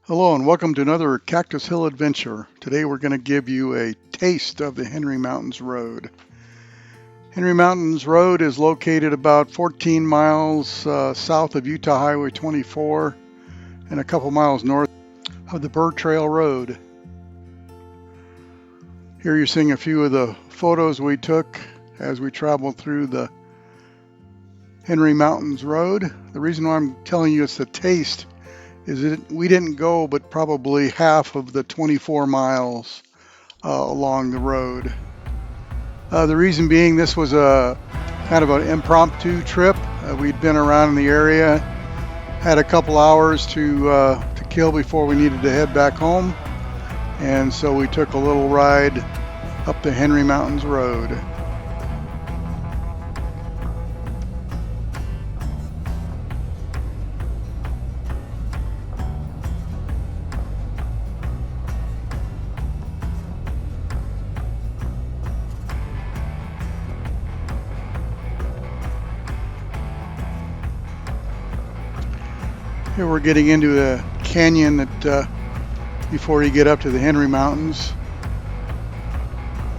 Hello and welcome to another Cactus Hill adventure. Today we're going to give you a taste of the Henry Mountains Road. Henry Mountains Road is located about 14 miles south of Utah Highway 24 and a couple miles north of the Burr Trail Road. Here you're seeing a few of the photos we took as we traveled through the Henry Mountains Road. The reason why I'm telling you it's a taste is that we didn't go but probably half of the 24 miles along the road. The reason being this was a kind of an impromptu trip. We'd been around in the area, had a couple hours to kill before we needed to head back home, and so we took a little ride up the Henry Mountains Road. Here we're getting into a canyon that before you get up to the Henry Mountains.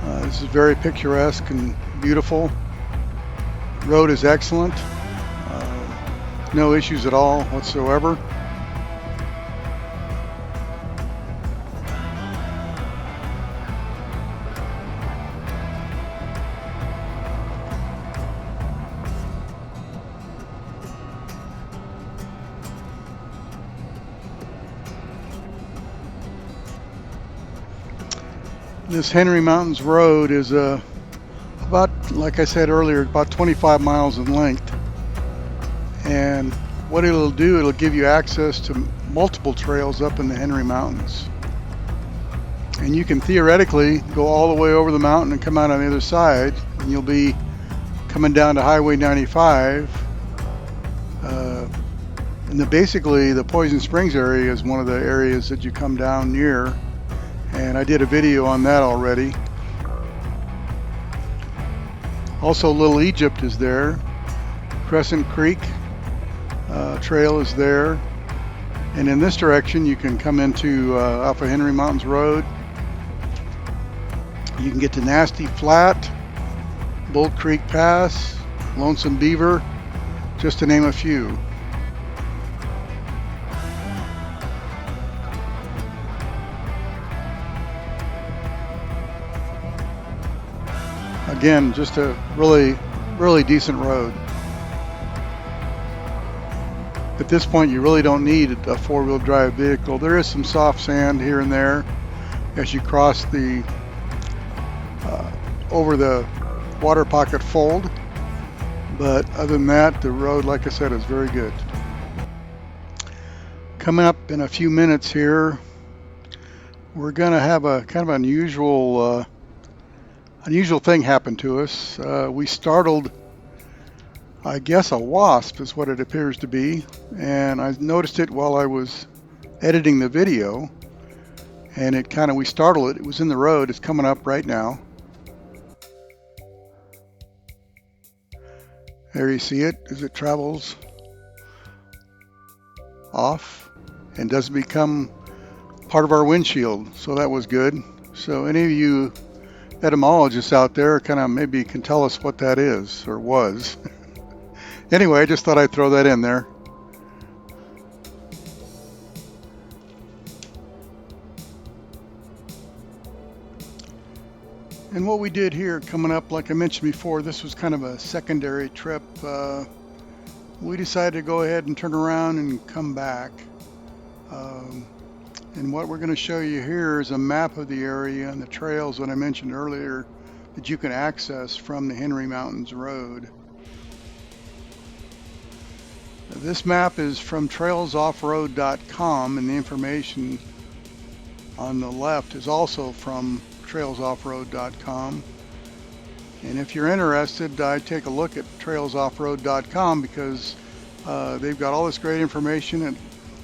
This is very picturesque and beautiful. Road is excellent. No issues at all whatsoever. This Henry Mountains Road is about, like I said earlier, about 25 miles in length. And what it'll do, it'll give you access to multiple trails up in the Henry Mountains. And you can theoretically go all the way over the mountain and come out on the other side, and you'll be coming down to Highway 95. And basically the Poison Springs area is one of the areas that you come down near. And I did a video on that already. Also, Little Egypt is there. Crescent Creek Trail is there. And in this direction, you can come into off of Henry Mountains Road. You can get to Nasty Flat, Bull Creek Pass, Lonesome Beaver, just to name a few. Again, just a really decent road. At this point, you really don't need a four-wheel drive vehicle. There is some soft sand here and there as you cross the over the water pocket fold. But other than that, the road, like I said, is very good. Coming up in a few minutes here, we're going to have a kind of unusual thing happened to us. We startled, I guess, a wasp is what it appears to be, and I noticed it while I was editing the video, and we startled it. It was in the road. It's coming up right now. There you see it as it travels off and doesn't become part of our windshield, so that was good. So any of you etymologists out there maybe can tell us what that is or was. Anyway, I just thought I'd throw that in there. And what we did here coming up, like I mentioned before, this was kind of a secondary trip. We decided to go ahead and turn around and come back. And what we're going to show you here is a map of the area and the trails that I mentioned earlier that you can access from the Henry Mountains Road. This map is from trailsoffroad.com, and the information on the left is also from trailsoffroad.com. And if you're interested, take a look at trailsoffroad.com because they've got all this great information in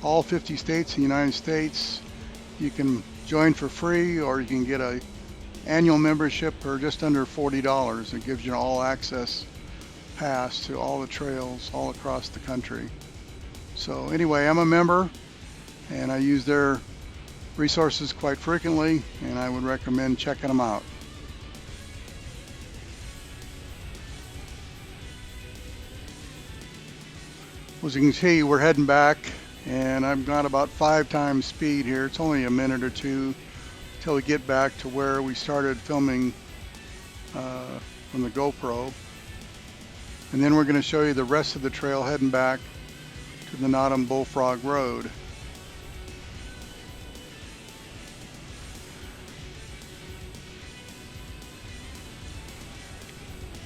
all 50 states in the United States. You can join for free, or you can get an annual membership for just under $40. It gives you an all-access pass to all the trails all across the country. So anyway, I'm a member, and I use their resources quite frequently, and I would recommend checking them out. As you can see, we're heading back, and I've got about 5 times speed here. It's only a minute or two till we get back to where we started filming from the GoPro. And then we're going to show you the rest of the trail heading back to the Notam-Bullfrog Road.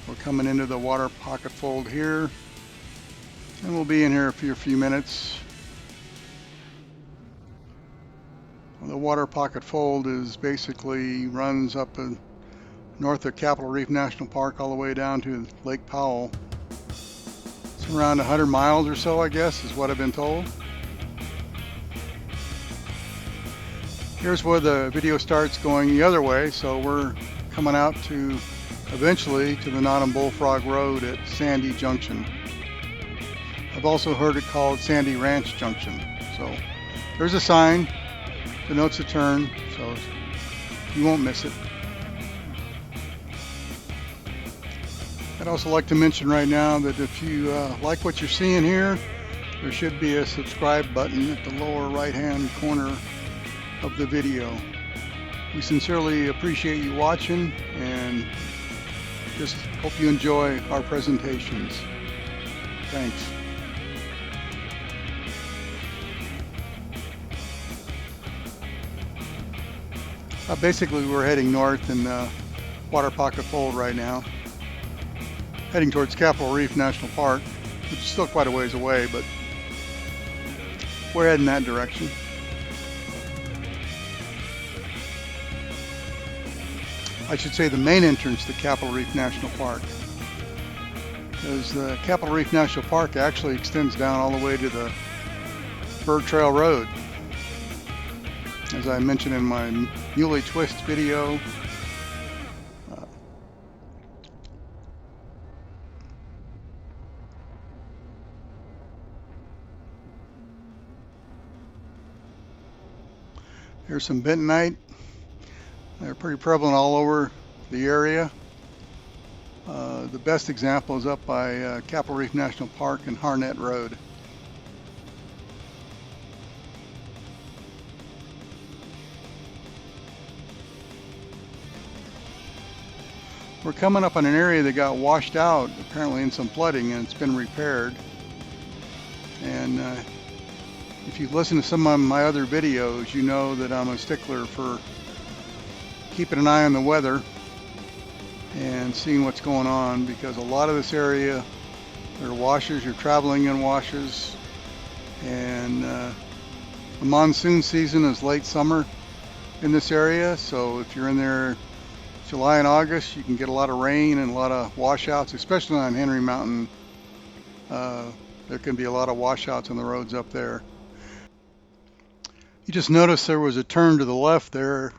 We're coming into the water pocket fold here, and we'll be in here for a few minutes. The water pocket fold is basically runs up north of Capitol Reef National Park all the way down to Lake Powell. It's around 100 miles or so, I guess, is what I've been told. Here's where the video starts going the other way, so we're coming out to eventually to the Notam-Bullfrog Road at Sandy Junction. I've also heard it called Sandy Ranch Junction. So there's a sign, denotes a turn, so you won't miss it. I'd also like to mention right now that if you like what you're seeing here, there should be a subscribe button at the lower right hand corner of the video. We sincerely appreciate you watching, and just hope you enjoy our presentations. Thanks. Basically, we're heading north in Water Pocket Fold right now, heading towards Capitol Reef National Park, which is still quite a ways away, but we're heading that direction. I should say the main entrance to Capitol Reef National Park, because the Capitol Reef National Park actually extends down all the way to the Bird Trail Road. As I mentioned in my Muley Twist video, here's some bentonite. They're pretty prevalent all over the area. The best example is up by Capitol Reef National Park and Harnett Road. We're coming up on an area that got washed out, apparently in some flooding, and it's been repaired. And if you've listened to some of my other videos, you know that I'm a stickler for keeping an eye on the weather and seeing what's going on, because a lot of this area, there are washes, you're traveling in washes, and the monsoon season is late summer in this area, so if you're in there July and August, you can get a lot of rain and a lot of washouts, especially on Henry Mountain. There can be a lot of washouts on the roads up there. You just noticed there was a turn to the left there.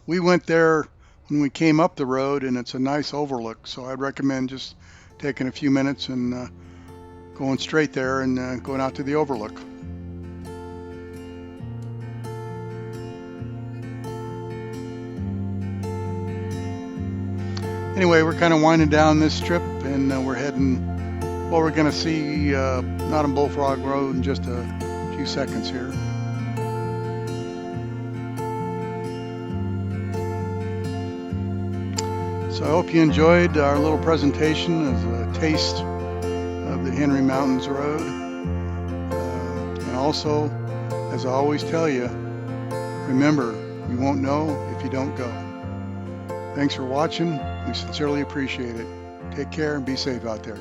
We went there when we came up the road, and it's a nice overlook, so I'd recommend just taking a few minutes and going straight there and going out to the overlook. Anyway, we're kind of winding down this strip, and we're heading, well, we're going to see Notam-Bullfrog Road in just a few seconds here. So I hope you enjoyed our little presentation as a taste of the Henry Mountains Road. And also, as I always tell you, remember, you won't know if you don't go. Thanks for watching. We sincerely appreciate it. Take care and be safe out there.